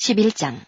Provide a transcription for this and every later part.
11장.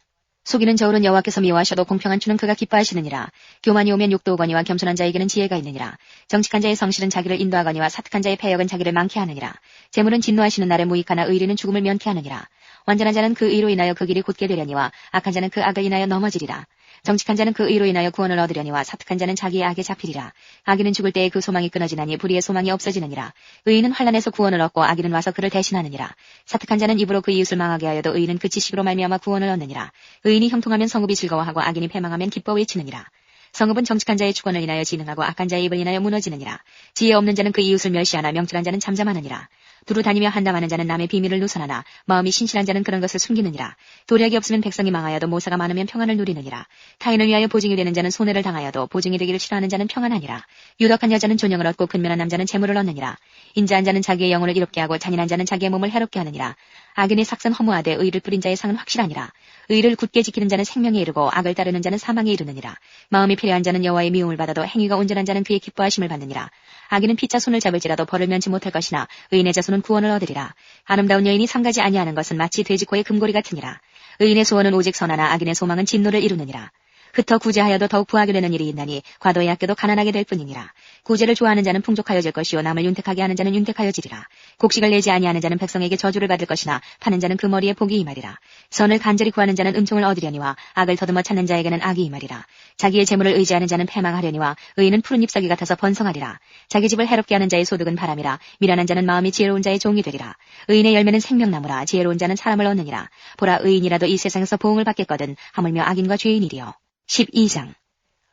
속이는 저울은 여호와께서 미워하셔도 공평한 추는 그가 기뻐하시느니라. 교만이 오면 욕도 오거니와 겸손한 자에게는 지혜가 있느니라. 정직한 자의 성실은 자기를 인도하거니와 사특한 자의 패역은 자기를 많게 하느니라. 재물은 진노하시는 날에 무익하나 의리는 죽음을 면케 하느니라. 완전한 자는 그 의로 인하여 그 길이 곧게 되려니와 악한 자는 그 악을 인하여 넘어지리라. 정직한 자는 그 의로 인하여 구원을 얻으려니와 사특한 자는 자기의 악에 잡히리라. 악인은 죽을 때에 그 소망이 끊어지나니 불의의 소망이 없어지느니라. 의인은 환난에서 구원을 얻고 악인은 와서 그를 대신하느니라. 사특한 자는 입으로 그 이웃을 망하게 하여도 의인은 그 지식으로 말미암아 구원을 얻느니라. 의인이 형통하면 성읍이 즐거워하고 악인이 패망하면 기뻐 외치느니라. 성읍은 정직한 자의 축원을 인하여 진흥하고 악한 자의 입을 인하여 무너지느니라. 지혜 없는 자는 그 이웃을 멸시하나 명철한 자는 잠잠하느니라. 두루 다니며 한담하는 자는 남의 비밀을 누설하나 마음이 신실한 자는 그런 것을 숨기느니라. 도략이 없으면 백성이 망하여도 모사가 많으면 평안을 누리느니라. 타인을 위하여 보증이 되는 자는 손해를 당하여도 보증이 되기를 싫어하는 자는 평안하니라. 유력한 여자는 존영을 얻고 근면한 남자는 재물을 얻느니라. 인자한 자는 자기의 영혼을 이롭게 하고 잔인한 자는 자기의 몸을 해롭게 하느니라. 악인의 삭은 허무하되 의를 뿌린 자의 상은 확실하니라. 의를 굳게 지키는 자는 생명에 이르고 악을 따르는 자는 사망에 이르느니라. 마음이 필요한 자는 여호와의 미움을 받아도 행위가 온전한 자는 그의 기뻐하심을 받느니라. 악인은 피차 손을 잡을지라도 벌을 면치 못할 것이나 의인의 자손은 구원을 얻으리라. 아름다운 여인이 삼가지 아니하는 것은 마치 돼지코의 금고리 같으니라. 의인의 소원은 오직 선하나 악인의 소망은 진노를 이루느니라. 흩어 구제하여도 더욱 부하게 되는 일이 있나니 과도에 아껴도 가난하게 될 뿐이니라. 구제를 좋아하는 자는 풍족하여질 것이요 남을 윤택하게 하는 자는 윤택하여지리라. 곡식을 내지 아니하는 자는 백성에게 저주를 받을 것이나 파는 자는 그 머리에 복이 임하리라. 선을 간절히 구하는 자는 은총을 얻으려니와 악을 더듬어 찾는 자에게는 악이 임하리라. 자기의 재물을 의지하는 자는 패망하려니와 의인은 푸른 잎사귀 같아서 번성하리라. 자기 집을 해롭게 하는 자의 소득은 바람이라. 미련한 자는 마음이 지혜로운 자의 종이 되리라. 의인의 열매는 생명나무라. 지혜로운 자는 사람을 얻느니라. 보라, 의인이라도 이 세상에서 보응을 받겠거든 하물며 악인과 죄인이리요. 12장.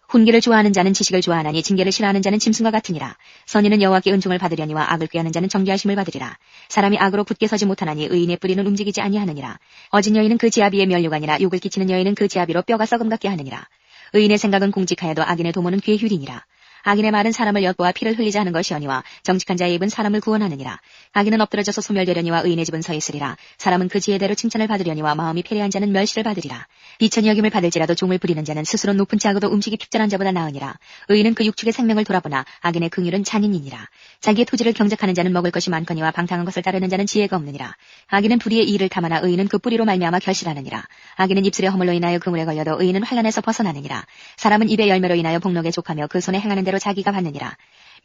훈계를 좋아하는 자는 지식을 좋아하나니 징계를 싫어하는 자는 짐승과 같으니라. 선인은 여호와께 은총을 받으려니와 악을 꾀하는 자는 정죄하심을 받으리라. 사람이 악으로 굳게 서지 못하나니 의인의 뿌리는 움직이지 아니하느니라. 어진 여인은 그 지아비의 면류가 아니라 욕을 끼치는 여인은 그 지아비로 뼈가 썩음 같게 하느니라. 의인의 생각은 공직하여도 악인의 도모는 괴휼이니라. 악인의 말은 사람을 엿보아 피를 흘리자 하는 것이오니와 정직한 자의 입은 사람을 구원하느니라. 악인은 엎드러져서 소멸되려니와 의인의 집은 서 있으리라. 사람은 그 지혜대로 칭찬을 받으려니와 마음이 패례한 자는 멸시를 받으리라. 비천히 여김을 받을지라도 종을 부리는 자는 스스로 높은 자하고도 음식이 핍절한 자보다 나으니라. 의인은 그 육축의 생명을 돌아보나 악인의 긍휼은 잔인이니라. 자기의 토지를 경작하는 자는 먹을 것이 많거니와 방탕한 것을 따르는 자는 지혜가 없느니라. 악인은 불의의 이를 탐하나 의인은 그 뿌리로 말미암아 결실하느니라. 악인은 입술의 허물로 인하여 그물에 걸려도 의인은 환난에서 벗어나느니라. 사람은 입의 열매로 인하여 복록에 족하며 그 손에 행하는 대로 자기가 받느니라.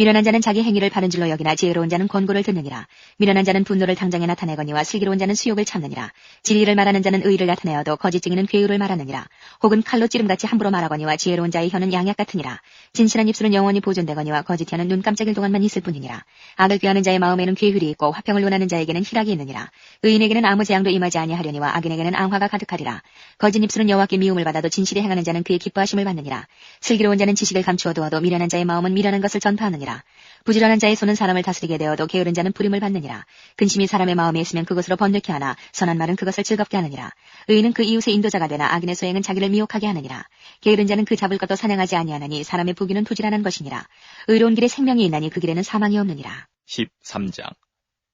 미련한 자는 자기 행위를 바른 줄로 여기나 지혜로운 자는 권고를 듣느니라. 미련한 자는 분노를 당장에 나타내거니와 슬기로운 자는 수욕을 참느니라. 진리를 말하는 자는 의를 나타내어도 거짓 증인은 괴유를 말하느니라. 혹은 칼로 찌름같이 함부로 말하거니와 지혜로운 자의 혀는 양약 같으니라. 진실한 입술은 영원히 보존되거니와 거짓 혀는 눈 깜짝일 동안만 있을 뿐이니라. 악을 꾀하는 자의 마음에는 괴휼이 있고 화평을 논하는 자에게는 희락이 있느니라. 의인에게는 아무 재앙도 임하지 아니하려니와 악인에게는 앙화가 가득하리라. 거짓 입술은 여호와께 미움을 받아도 진실이 행하는 자는 그의 기뻐하심을 받느니라. 슬기로운 자는 지식을 감추어 두어도 미련한 자의 마음은 미련한 것을 전파하느니라. 부지런한 자의 손은 사람을 다스리게 되어도 게으른 자는 불임을 받느니라. 근심이 사람의 마음에 있으면 그것으로 번뇌케 하나 선한 말은 그것을 즐겁게 하느니라. 의인은 그 이웃의 인도자가 되나 악인의 소행은 자기를 미혹하게 하느니라. 게으른 자는 그 잡을 것도 사냥하지 아니하나니 사람의 부귀는 부지런한 것이니라. 의로운 길에 생명이 있나니 그 길에는 사망이 없느니라. 13장.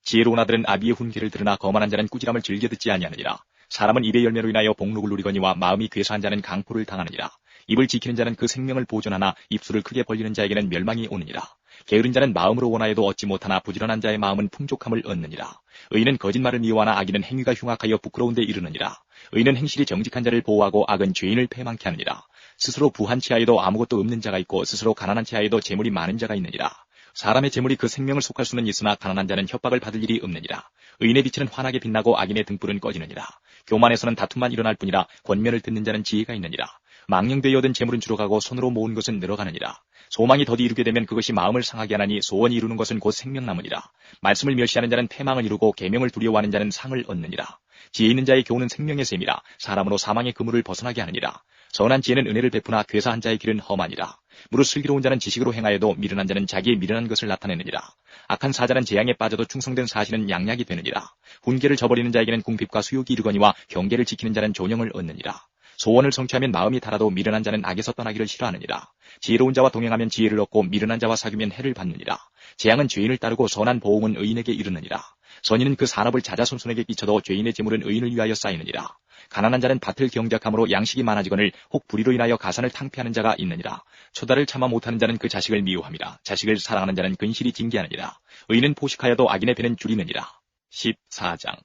지혜로운 아들은 아비의 훈계를 들으나 거만한 자는 꾸지람을 즐겨 듣지 아니하느니라. 사람은 입의 열매로 인하여 복록을 누리거니와 마음이 괴사한 자는 강포를 당하느니라. 입을 지키는 자는 그 생명을 보존하나 입술을 크게 벌리는 자에게는 멸망이 오느니라. 게으른 자는 마음으로 원하여도 얻지 못하나 부지런한 자의 마음은 풍족함을 얻느니라. 의인은 거짓말을 미워하나 악인은 행위가 흉악하여 부끄러운 데 이르느니라. 의인은 행실이 정직한 자를 보호하고 악은 죄인을 패망케 하느니라. 스스로 부한 채하여도 아무것도 없는 자가 있고 스스로 가난한 채하여도 재물이 많은 자가 있느니라. 사람의 재물이 그 생명을 속할 수는 있으나 가난한 자는 협박을 받을 일이 없느니라. 의인의 빛은 환하게 빛나고 악인의 등불은 꺼지느니라. 교만에서는 다툼만 일어날 뿐이라 권면을 듣는 자는 지혜가 있느니라. 망령되이 얻은 재물은 줄어가고 손으로 모은 것은 늘어가느니라. 소망이 더디 이루게 되면 그것이 마음을 상하게 하나니 소원이 이루는 것은 곧 생명나무니라. 말씀을 멸시하는 자는 패망을 이루고 계명을 두려워하는 자는 상을 얻느니라. 지혜 있는 자의 교훈은 생명의 셈이라. 사람으로 사망의 그물을 벗어나게 하느니라. 선한 지혜는 은혜를 베푸나 괴사한 자의 길은 험하니라. 무릇 슬기로운 자는 지식으로 행하여도 미련한 자는 자기의 미련한 것을 나타내느니라. 악한 사자는 재앙에 빠져도 충성된 사실은 양약이 되느니라. 훈계를 저버리는 자에게는 궁핍과 수욕이 이르거니와 경계를 지키는 자는 존영을 얻느니라. 소원을 성취하면 마음이 달아도 미련한 자는 악에서 떠나기를 싫어하느니라. 지혜로운 자와 동행하면 지혜를 얻고 미련한 자와 사귀면 해를 받느니라. 재앙은 죄인을 따르고 선한 보응은 의인에게 이르느니라. 선인은 그 산업을 자자손손에게 끼쳐도 죄인의 재물은 의인을 위하여 쌓이느니라. 가난한 자는 밭을 경작함으로 양식이 많아지거늘 혹 불의로 인하여 가산을 탕폐하는 자가 있느니라. 초달을 참아 못하는 자는 그 자식을 미워함이라. 자식을 사랑하는 자는 근실이 징계하느니라. 의인은 포식하여도 악인의 배는 줄이느니라. 14장.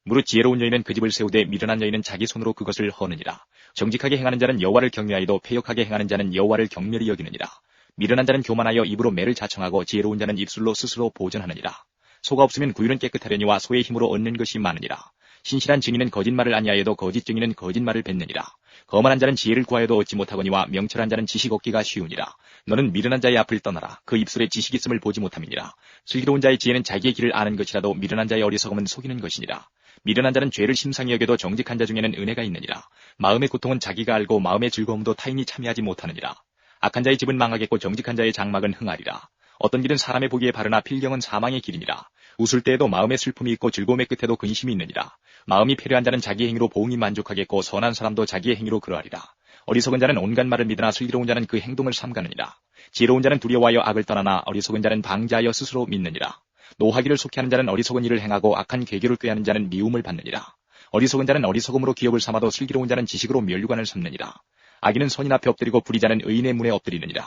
무릇 지혜로운 여인은 그 집을 세우되 미련한 여인은 자기 손으로 그것을 허느니라. 정직하게 행하는 자는 여호와를 경외하여도 패역하게 행하는 자는 여호와를 경멸히 여기느니라. 미련한 자는 교만하여 입으로 매를 자청하고 지혜로운 자는 입술로 스스로 보전하느니라. 소가 없으면 구유는 깨끗하려니와 소의 힘으로 얻는 것이 많으니라. 신실한 증인은 거짓말을 아니하여도 거짓 증인은 거짓말을 뱉느니라. 거만한 자는 지혜를 구하여도 얻지 못하거니와 명철한 자는 지식 얻기가 쉬우니라. 너는 미련한 자의 앞을 떠나라. 그 입술에 지식 있음을 보지 못함이니라. 슬기로운 자의 지혜는 자기의 길을 아는 것이라도 미련한 자의 어리석음은 속이는 것이니라. 미련한 자는 죄를 심상히 여겨도 정직한 자 중에는 은혜가 있느니라. 마음의 고통은 자기가 알고 마음의 즐거움도 타인이 참여하지 못하느니라. 악한 자의 집은 망하겠고 정직한 자의 장막은 흥하리라. 어떤 길은 사람의 보기에 바르나 필경은 사망의 길이니라. 웃을 때에도 마음의 슬픔이 있고 즐거움의 끝에도 근심이 있느니라. 마음이 패려한 자는 자기 행위로 보응이 만족하겠고 선한 사람도 자기의 행위로 그러하리라. 어리석은 자는 온갖 말을 믿으나 슬기로운 자는 그 행동을 삼가느니라. 지혜로운 자는 두려워하여 악을 떠나나 어리석은 자는 방자하여 스스로 믿느니라. 노하기를 속히하는 자는 어리석은 일을 행하고 악한 계교를 꾀하는 자는 미움을 받느니라. 어리석은 자는 어리석음으로 기업을 삼아도 슬기로운 자는 지식으로 면류관을 삼느니라. 악인은 선인 앞에 엎드리고 불의자는 의인의 문에 엎드리느니라.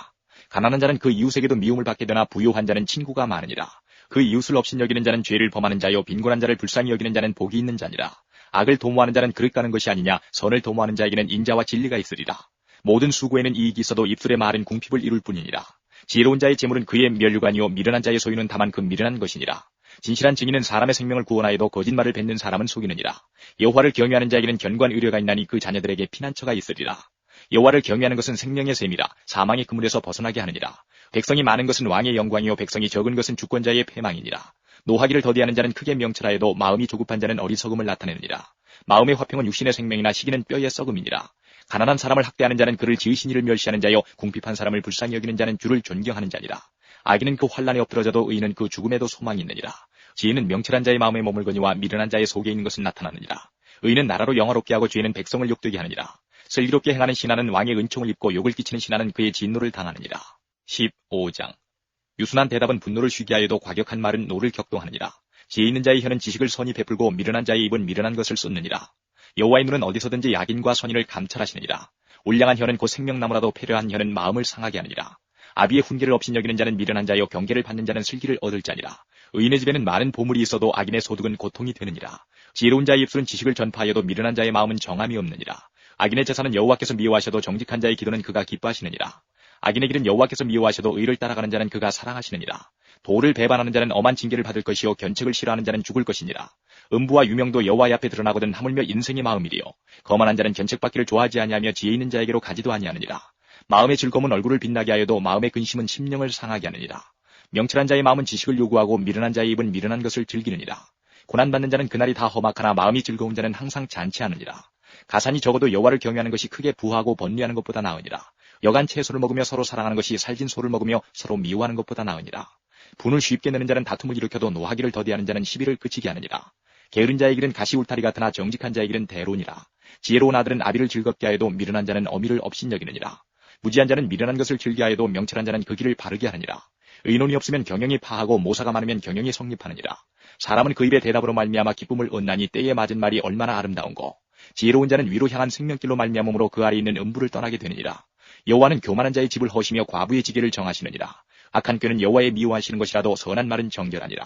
가난한 자는 그 이웃에게도 미움을 받게 되나 부유한 자는 친구가 많으니라. 그 이웃을 업신여기는 자는 죄를 범하는 자요 빈곤한 자를 불쌍히 여기는 자는 복이 있는 자니라. 악을 도모하는 자는 그릇 가는 것이 아니냐. 선을 도모하는 자에게는 인자와 진리가 있으리라. 모든 수고에는 이익이 있어도 입술의 말은 궁핍을 이룰 뿐이니라. 지혜로운 자의 재물은 그의 면류관이요 미련한 자의 소유는 다만 그 미련한 것이니라. 진실한 증인은 사람의 생명을 구원하여도 거짓말을 뱉는 사람은 속이느니라. 여호와를 경외하는 자에게는 견고한 의뢰가 있나니 그 자녀들에게 피난처가 있으리라. 여호와를 경외하는 것은 생명의 셈이라. 사망의 그물에서 벗어나게 하느니라. 백성이 많은 것은 왕의 영광이요 백성이 적은 것은 주권자의 패망이니라. 노하기를 더디하는 자는 크게 명철하여도 마음이 조급한 자는 어리석음을 나타내느니라. 마음의 화평은 육신의 생명이나 시기는 뼈의 썩음이니라. 가난한 사람을 학대하는 자는 그를 지으신 이를 멸시하는 자요 궁핍한 사람을 불쌍히 여기는 자는 주를 존경하는 자니라. 악인은 그 환난에 엎드러져도 의인은 그 죽음에도 소망이 있느니라. 지혜는 명철한 자의 마음에 머물거니와 미련한 자의 속에 있는 것은 나타나느니라. 의인은 나라로 영화롭게 하고 죄는 백성을 욕되게 하느니라. 슬기롭게 행하는 신하는 왕의 은총을 입고 욕을 끼치는 신하는 그의 진노를 당하느니라. 15장. 유순한 대답은 분노를 쉬게 하여도 과격한 말은 노를 격동하느니라. 지혜 있는 자의 혀는 지식을 선히 베풀고 미련한 자의 입은 미련한 것을 쏟느니라. 여호와의 눈은 어디서든지 악인과 선인을 감찰하시느니라. 올량한 혀는 곧 생명나무라도 패려한 혀는 마음을 상하게 하느니라. 아비의 훈계를 업신여기는 자는 미련한 자요 경계를 받는 자는 슬기를 얻을 자니라. 의인의 집에는 많은 보물이 있어도 악인의 소득은 고통이 되느니라. 지혜로운 자의 입술은 지식을 전파하여도 미련한 자의 마음은 정함이 없느니라. 악인의 제사는 여호와께서 미워하셔도 정직한 자의 기도는 그가 기뻐하시느니라. 악인의 길은 여호와께서 미워하셔도 의를 따라가는 자는 그가 사랑하시느니라. 도를 배반하는 자는 엄한 징계를 받을 것이요 견책을 싫어하는 자는 죽을 것이니라. 음부와 유명도 여호와의 앞에 드러나거든 하물며 인생의 마음이리요. 거만한 자는 견책받기를 좋아하지 아니하며 지혜 있는 자에게로 가지도 아니하느니라. 마음의 즐거움은 얼굴을 빛나게 하여도 마음의 근심은 심령을 상하게 하느니라. 명철한 자의 마음은 지식을 요구하고 미련한 자의 입은 미련한 것을 즐기느니라. 고난받는 자는 그날이 다 험악하나 마음이 즐거운 자는 항상 잔치하느니라. 가산이 적어도 여호와를 경외하는 것이 크게 부하고 번뇌하는 것보다 나으니라. 여간 채소를 먹으며 서로 사랑하는 것이 살진 소를 먹으며 서로 미워하는 것보다 나으니라. 분을 쉽게 내는 자는 다툼을 일으켜도 노하기를 더디하는 자는 시비를 그치게 하느니라. 게으른 자의 길은 가시 울타리 같으나 정직한 자의 길은 대론이라. 지혜로운 아들은 아비를 즐겁게 하여도 미련한 자는 어미를 업신여기느니라. 무지한 자는 미련한 것을 즐겨하여도 명철한 자는 그 길을 바르게 하느니라. 의논이 없으면 경영이 파하고 모사가 많으면 경영이 성립하느니라. 사람은 그 입의 대답으로 말미암아 기쁨을 얻나니 때에 맞은 말이 얼마나 아름다운고. 지혜로운 자는 위로 향한 생명길로 말미암음으로 그 아래 있는 음부를 떠나게 되느니라. 여호와는 교만한 자의 집을 허시며 과부의 지게를 정하시느니라. 악한 꾀는 여호와의 미워하시는 것이라도 선한 말은 정결하니라.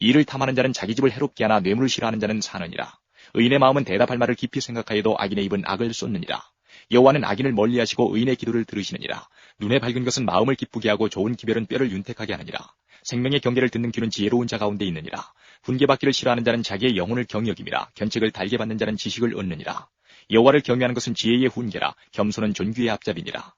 이를 탐하는 자는 자기 집을 해롭게 하나 뇌물을 싫어하는 자는 사느니라. 의인의 마음은 대답할 말을 깊이 생각하여도 악인의 입은 악을 쏟느니라. 여호와는 악인을 멀리하시고 의인의 기도를 들으시느니라. 눈에 밝은 것은 마음을 기쁘게 하고 좋은 기별은 뼈를 윤택하게 하느니라. 생명의 경계를 듣는 귀는 지혜로운 자 가운데 있느니라. 훈계받기를 싫어하는 자는 자기의 영혼을 경여김이라. 견책을 달게 받는 자는 지식을 얻느니라. 여호와를 경외하는 것은 지혜의 훈계라. 겸손은 존귀의 앞잡이니라.